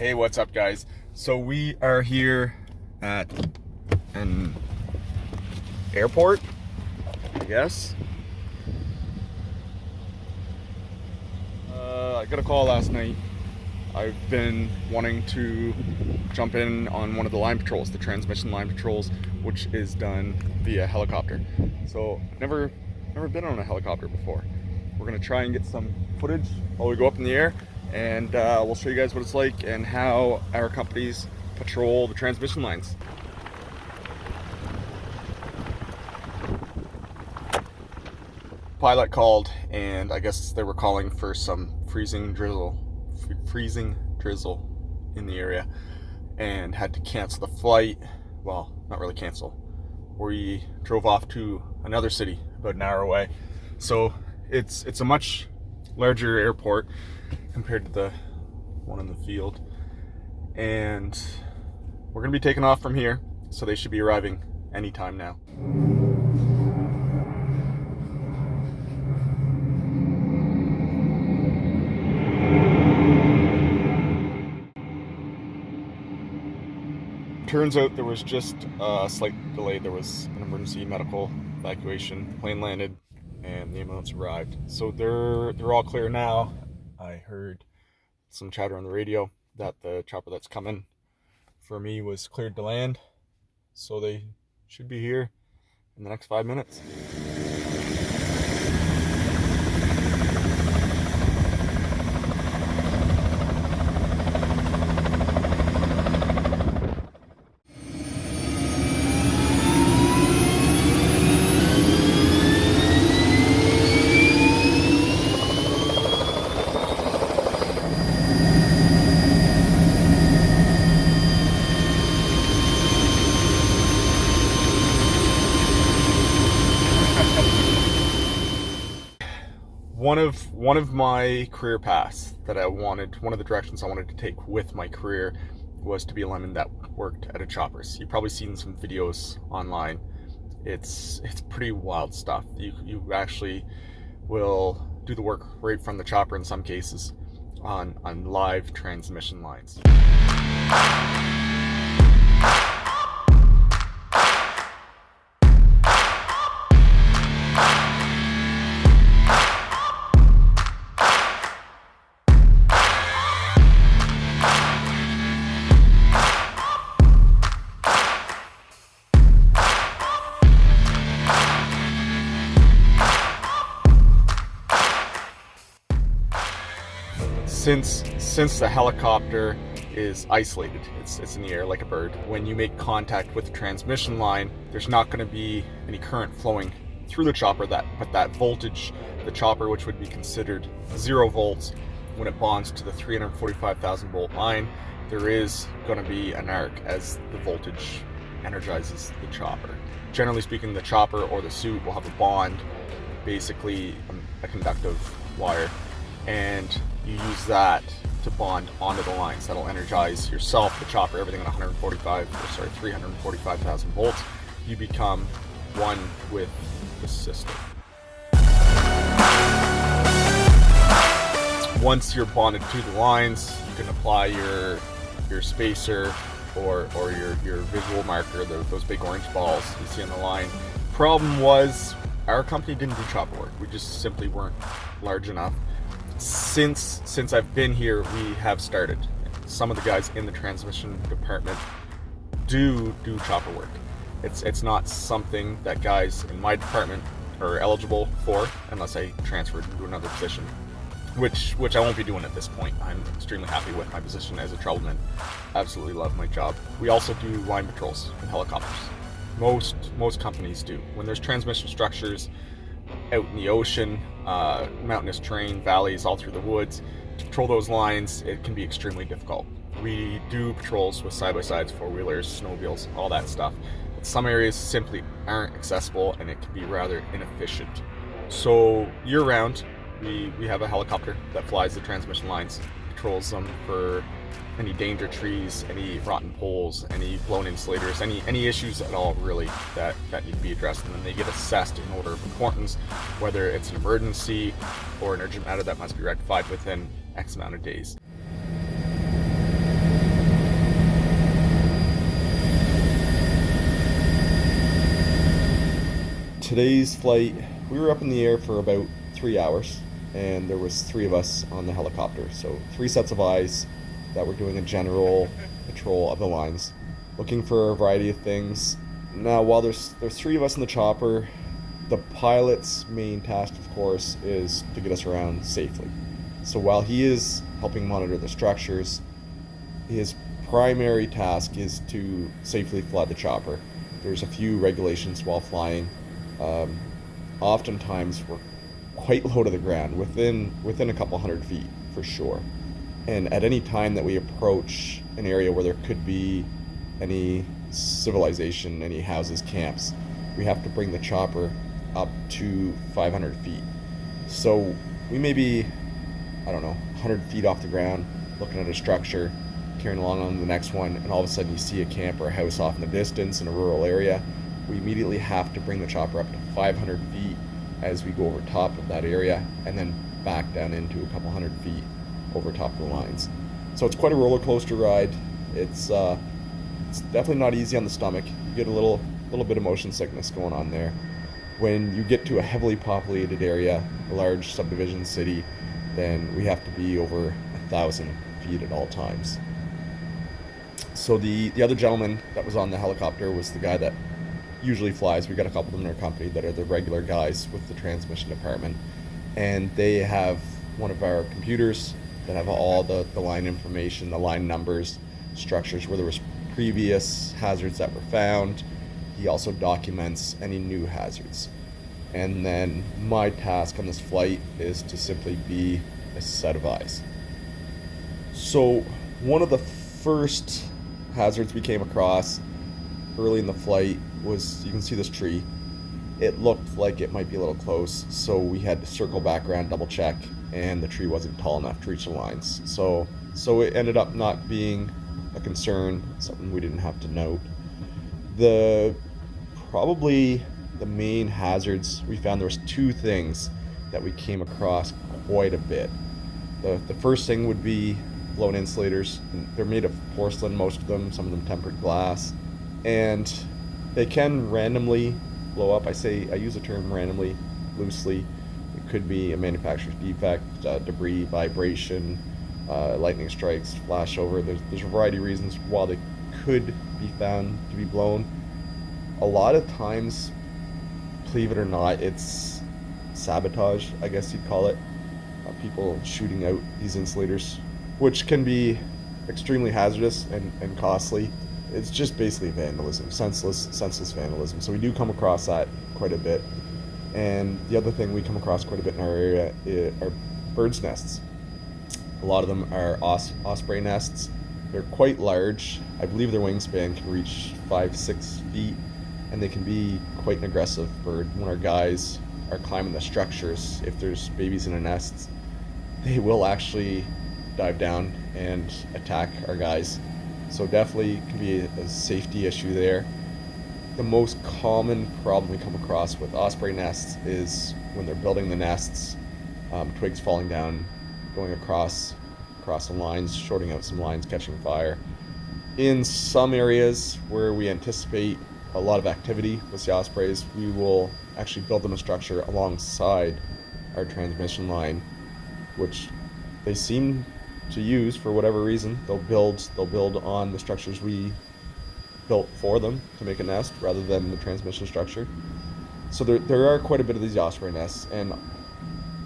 Hey, what's up, guys? So we are here at an airport, I guess. I got a call last night. I've been wanting to jump in on one of the line patrols, the transmission line patrols, which is done via helicopter. So never been on a helicopter before. We're gonna try and get some footage while we go up in the air, and we'll show you guys what it's like and how our companies patrol the transmission lines. Pilot called, and I guess they were calling for some freezing drizzle in the area, and had to cancel the flight. Well, not really cancel. We drove off to another city about an hour away. So it's a much larger airport compared to the one in the field, and we're gonna be taking off from here, so they should be arriving anytime now. Turns out there was just a slight delay. There was an emergency medical evacuation. The plane landed and the ambulance arrived. So they're all clear now. I heard some chatter on the radio that the chopper that's coming for me was cleared to land. So they should be here in the next 5 minutes. One of my career paths that I wanted, one of the directions I wanted to take with my career, was to be a lineman that worked at a choppers. You've probably seen some videos online. It's pretty wild stuff. You actually will do the work right from the chopper in some cases on live transmission lines. Since the helicopter is isolated, it's in the air like a bird. When you make contact with the transmission line, there's not going to be any current flowing through the chopper. But that voltage, the chopper, which would be considered 0 volts, when it bonds to the 345,000 volt line, there is going to be an arc as the voltage energizes the chopper. Generally speaking, the chopper or the suit will have a bond, basically a conductive wire, and you use that to bond onto the lines. That'll energize yourself, the chopper, everything at 345,000 volts. You become one with the system. Once you're bonded to the lines, you can apply your spacer or your visual marker, those big orange balls you see on the line. Problem was, our company didn't do chopper work. We just simply weren't large enough. Since I've been here, we have started. Some of the guys in the transmission department do chopper work. It's not something that guys in my department are eligible for unless I transferred into another position, which I won't be doing at this point. I'm extremely happy with my position as a troubleman. Absolutely love my job. We also do line patrols in helicopters. Most companies do. When there's transmission structures out in the ocean, mountainous terrain, valleys, all through the woods, to patrol those lines, it can be extremely difficult. We do patrols with side-by-sides, four-wheelers, snowmobiles, all that stuff. But some areas simply aren't accessible, and it can be rather inefficient. So year-round, we have a helicopter that flies the transmission lines, patrols them for any danger trees, any rotten poles, any blown insulators, any issues at all really that need to be addressed, and then they get assessed in order of importance, whether it's an emergency or an urgent matter that must be rectified within X amount of days. today's flight, we were up in the air for about 3 hours, and there was three of us on the helicopter. So three sets of eyes that were doing a general patrol of the lines, looking for a variety of things. Now, while there's three of us in the chopper, the pilot's main task, of course, is to get us around safely. So while he is helping monitor the structures, his primary task is to safely fly the chopper. There's a few regulations while flying. Oftentimes we're quite low to the ground, within a couple hundred feet for sure. And at any time that we approach an area where there could be any civilization, any houses, camps, we have to bring the chopper up to 500 feet. So we may be, 100 feet off the ground, looking at a structure, carrying along on the next one, and all of a sudden you see a camp or a house off in the distance in a rural area. We immediately have to bring the chopper up to 500 feet as we go over top of that area, and then back down into a couple hundred feet over top of the lines. So it's quite a roller coaster ride. It's definitely not easy on the stomach. You get a little bit of motion sickness going on there. When you get to a heavily populated area, a large subdivision city, then we have to be over 1,000 feet at all times. So the other gentleman that was on the helicopter was the guy that usually flies. We got a couple of them in our company that are the regular guys with the transmission department, and they have one of our computers that have all the line information, the line numbers, structures where there was previous hazards that were found. He also documents any new hazards. And then my task on this flight is to simply be a set of eyes. So one of the first hazards we came across early in the flight was, you can see this tree. It looked like it might be a little close, so we had to circle back around, double check, and the tree wasn't tall enough to reach the lines. So it ended up not being a concern, something we didn't have to note. Probably the main hazards we found, there was two things that we came across quite a bit. The first thing would be blown insulators. They're made of porcelain, most of them, some of them tempered glass, and they can randomly blow up. I use the term randomly, loosely. It could be a manufacturer's defect, debris, vibration, lightning strikes, flashover. There's a variety of reasons why they could be found to be blown. A lot of times, believe it or not, it's sabotage, I guess you'd call it. People shooting out these insulators, which can be extremely hazardous and costly. It's just basically vandalism, senseless vandalism. So we do come across that quite a bit. And the other thing we come across quite a bit in our area are birds' nests. A lot of them are osprey nests. They're quite large. I believe their wingspan can reach 5-6 feet, and they can be quite an aggressive bird. When our guys are climbing the structures, if there's babies in the nests, they will actually dive down and attack our guys. So definitely can be a safety issue there. The most common problem we come across with osprey nests is when they're building the nests, twigs falling down, going across the lines, shorting out some lines, catching fire. In some areas where we anticipate a lot of activity with the ospreys, we will actually build them a structure alongside our transmission line, which they seem to use for whatever reason. They'll build on the structures we built for them to make a nest rather than the transmission structure. So there are quite a bit of these osprey nests, and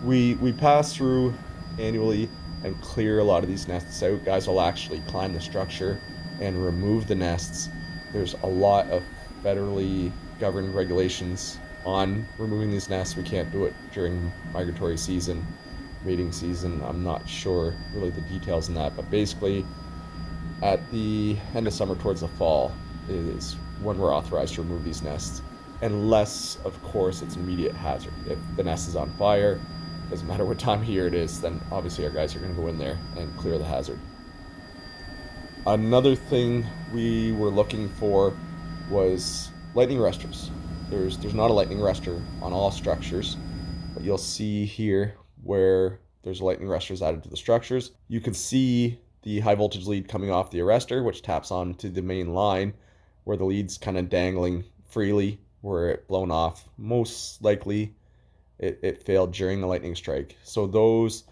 we pass through annually and clear a lot of these nests out. Guys will actually climb the structure and remove the nests. There's a lot of federally governed regulations on removing these nests. We can't do it during migratory season, mating season. I'm not sure really the details in that, but basically at the end of summer towards the fall is when we're authorized to remove these nests, unless of course it's an immediate hazard. If the nest is on fire, doesn't matter what time of year it is, then obviously our guys are going to go in there and clear the hazard. Another thing we were looking for was lightning arresters. There's not a lightning arrestor on all structures, but you'll see here where there's lightning arresters added to the structures. You can see the high voltage lead coming off the arrestor, which taps onto the main line where the lead's kind of dangling freely were it blown off. Most likely it failed during the lightning strike. So those,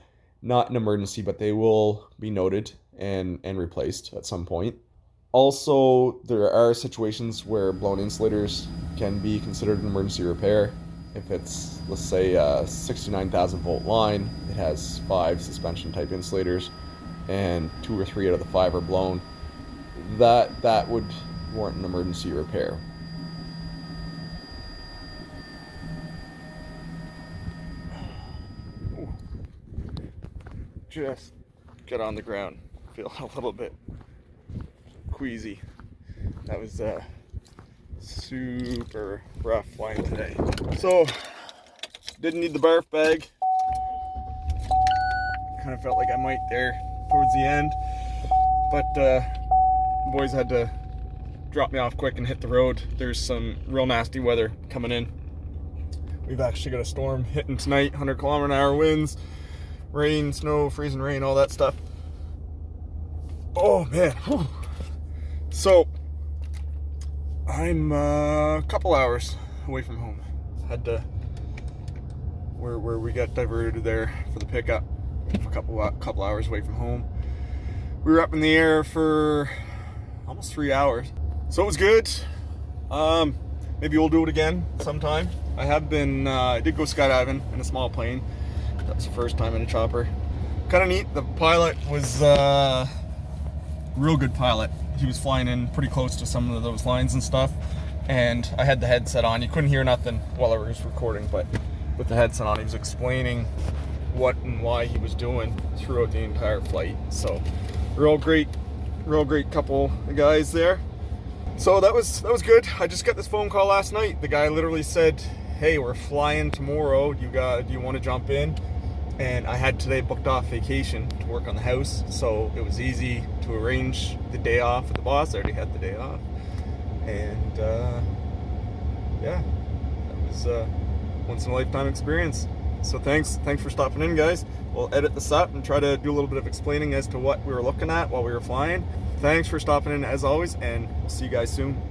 not an emergency, but they will be noted and replaced at some point. Also, there are situations where blown insulators can be considered an emergency repair. If it's, let's say, a 69,000 volt line, it has 5 suspension type insulators, and 2 or 3 out of the 5 are blown, that would warrant an emergency repair. Ooh. Just get on the ground. Feel a little bit queasy. That was super rough flying today. So, didn't need the barf bag. Kind of felt like I might there towards the end, but the boys had to drop me off quick and hit the road. There's some real nasty weather coming in. We've actually got a storm hitting tonight, 100-kilometer-an-hour winds, rain, snow, freezing rain, all that stuff. Oh man. Whew. So I'm a couple hours away from home. Had to where we got diverted there for the pickup. A couple hours away from home. We were up in the air for almost 3 hours, so it was good. Maybe we'll do it again sometime. I have been. I did go skydiving in a small plane. That was the first time in a chopper. Kind of neat. The pilot was real good pilot. He was flying in pretty close to some of those lines and stuff, and I had the headset on. You couldn't hear nothing while I was recording, but with the headset on, he was explaining what and why he was doing throughout the entire flight. So real great couple of guys there. So that was good. I just got this phone call last night. The guy literally said, "Hey, we're flying tomorrow. Do you want to jump in?" And I had today booked off vacation to work on the house, so it was easy to arrange the day off with the boss. I already had the day off, and yeah, that was a once in a lifetime experience. So thanks for stopping in, guys. We'll edit this up and try to do a little bit of explaining as to what we were looking at while we were flying. Thanks for stopping in as always, and we'll see you guys soon.